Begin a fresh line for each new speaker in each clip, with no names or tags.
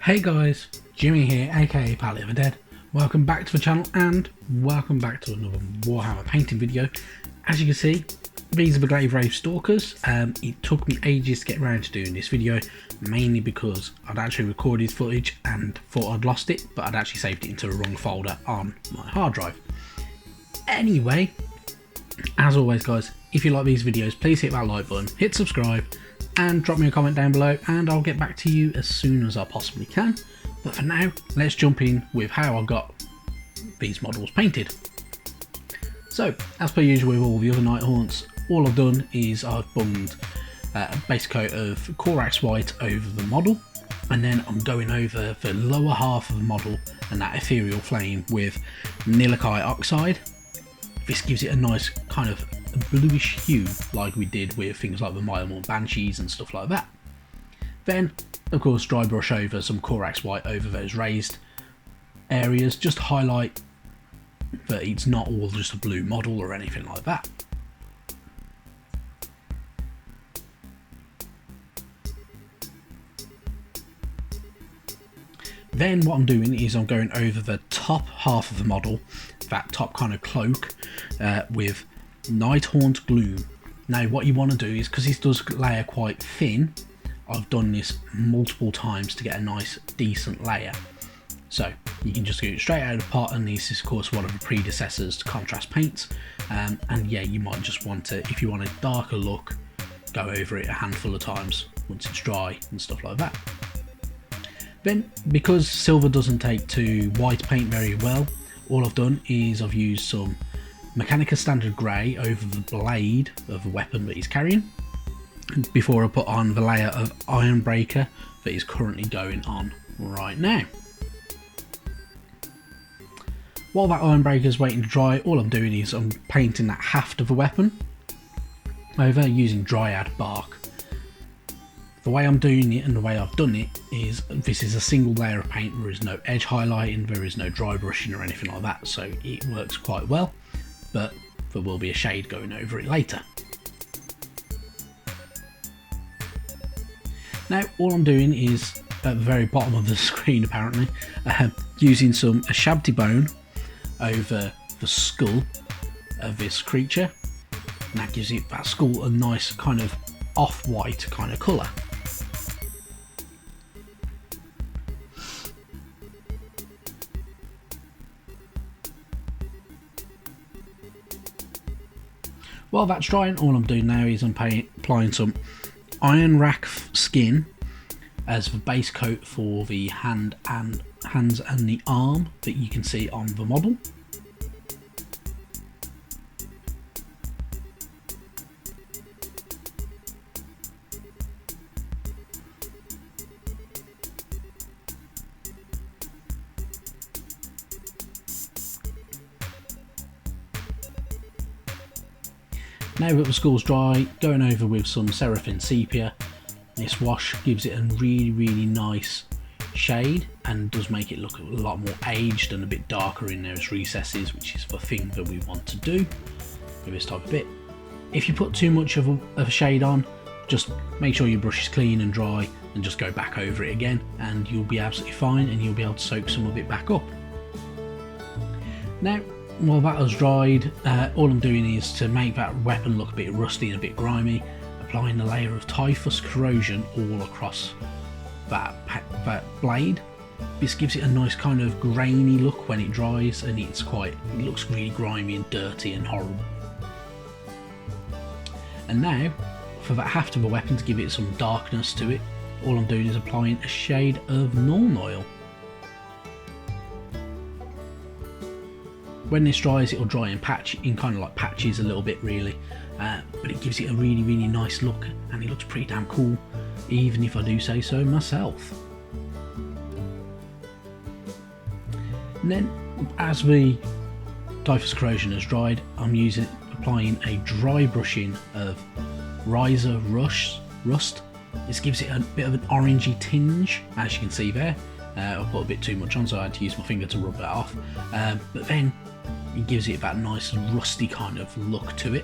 Hey guys, Jimmy here, aka Pally of the Dead. Welcome back to the channel and welcome back to another Warhammer painting video. As you can see, these are the Glaivewraith Stalkers. It took me ages to get around to doing this video, mainly because I'd actually recorded footage and thought I'd lost it, but I'd actually saved it into the wrong folder on my hard drive. Anyway, as always guys, if you like these videos, please hit that like button, hit subscribe, and drop me a comment down below and I'll get back to you as soon as I possibly can. But for now, let's jump in with how I got these models painted. So, as per usual with all the other Night Haunts, all I've done is I've bunged a base coat of Corax White over the model, and then I'm going over the lower half of the model and that ethereal flame with Nilikai Oxide. This gives it a nice kind of bluish hue like we did with things like the Milemore Banshees and stuff like that. Then, of course, dry brush over some Corax White over those raised areas, just to highlight that it's not all just a blue model or anything like that. Then what I'm doing is I'm going over the top half of the model, that top kind of cloak, with Night Haunt Gloom. Now what you want to do is, because this does layer quite thin, I've done this multiple times to get a nice decent layer. So you can just go straight out of the pot, and this is of course one of the predecessors to contrast paints, and yeah, you might just want to, if you want a darker look, go over it a handful of times once it's dry and stuff like that. Then, because silver doesn't take to white paint very well, all I've done is I've used some Mechanica Standard Grey over the blade of the weapon that he's carrying, before I put on the layer of Ironbreaker that is currently going on right now. While that Ironbreaker is waiting to dry, all I'm doing is I'm painting that haft of the weapon over using Dryad Bark. The way I'm doing it and the way I've done it is, this is a single layer of paint, there is no edge highlighting, there is no dry brushing or anything like that, so it works quite well, but there will be a shade going over it later. Now all I'm doing is, at the very bottom of the screen apparently, using some Ashabti bone over the skull of this creature, and that gives that skull a nice kind of off-white kind of colour. While that's drying, all I'm doing now is I'm applying some Iron Rack skin as the base coat for the hands and the arm that you can see on the model. Now that the skull's dry, going over with some Seraphim Sepia. This wash gives it a really nice shade and does make it look a lot more aged and a bit darker in those recesses, which is the thing that we want to do with this type of bit. If you put too much of a shade on, just make sure your brush is clean and dry and just go back over it again and you'll be absolutely fine, and you'll be able to soak some of it back up. Now, while that has dried, all I'm doing is, to make that weapon look a bit rusty and a bit grimy, applying a layer of Typhus Corrosion all across that blade. This gives it a nice kind of grainy look when it dries, and it looks really grimy and dirty and horrible. And now, for that haft of a weapon, to give it some darkness to it, all I'm doing is applying a shade of Nuln Oil. When this dries, it'll dry in kind of like patches a little bit really, but it gives it a really nice look, and it looks pretty damn cool, even if I do say so myself. And then, as the Typhus Corrosion has dried, I'm applying a dry brushing of Riser Rust. This gives it a bit of an orangey tinge, as you can see there. I put a bit too much on, so I had to use my finger to rub that off, but then it gives it that nice rusty kind of look to it,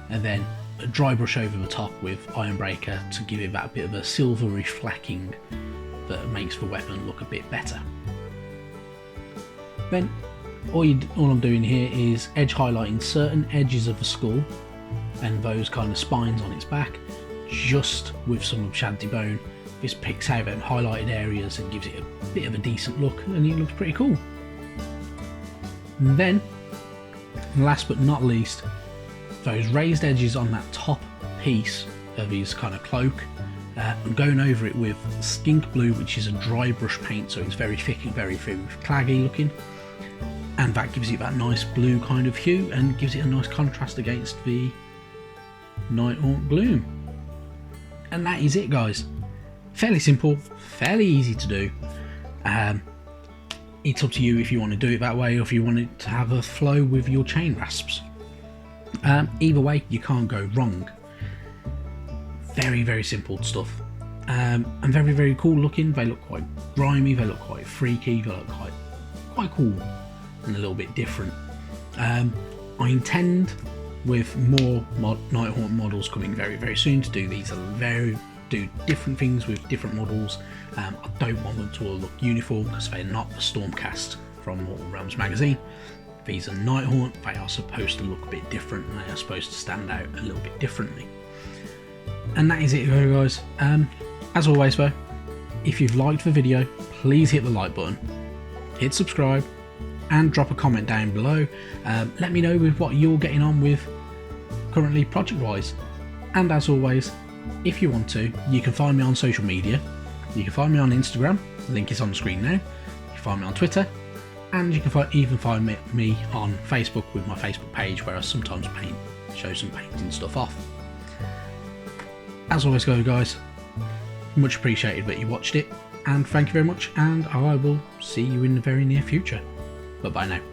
and then a dry brush over the top with Ironbreaker to give it that bit of a silvery flecking that makes the weapon look a bit better. Then all I'm doing here is edge highlighting certain edges of the skull and those kind of spines on its back, just with some shanty bone. This picks out them highlighted areas and gives it a bit of a decent look, and it looks pretty cool. And then, last but not least, those raised edges on that top piece of his kind of cloak. I'm going over it with skink blue, which is a dry brush paint, so it's very thick and very claggy looking, and that gives it that nice blue kind of hue and gives it a nice contrast against the Nighthaunt Gloom. And that is it, guys. Fairly simple, fairly easy to do. It's up to you if you want to do it that way or if you want it to have a flow with your chain rasps. Either way, you can't go wrong. Very simple stuff, and very cool looking. They look quite grimy, they look quite freaky, they look quite cool and a little bit different. I intend, with more Nighthaunt models coming very soon, to do these do different things with different models. I don't want them to all look uniform because they're not the Stormcast from Mortal Realms magazine. These are Nighthaunt, they are supposed to look a bit different and they are supposed to stand out a little bit differently. And that is it, guys. As always though, if you've liked the video, please hit the like button, hit subscribe, and drop a comment down below. Let me know with what you're getting on with currently project wise. And as always, if you want to, you can find me on social media. You can find me on Instagram, the link is on the screen now. You can find me on Twitter, and you can even find me on Facebook with my Facebook page, where I sometimes show some painting stuff off. As always, guys, much appreciated that you watched it, and thank you very much, and I will see you in the very near future. Bye bye now.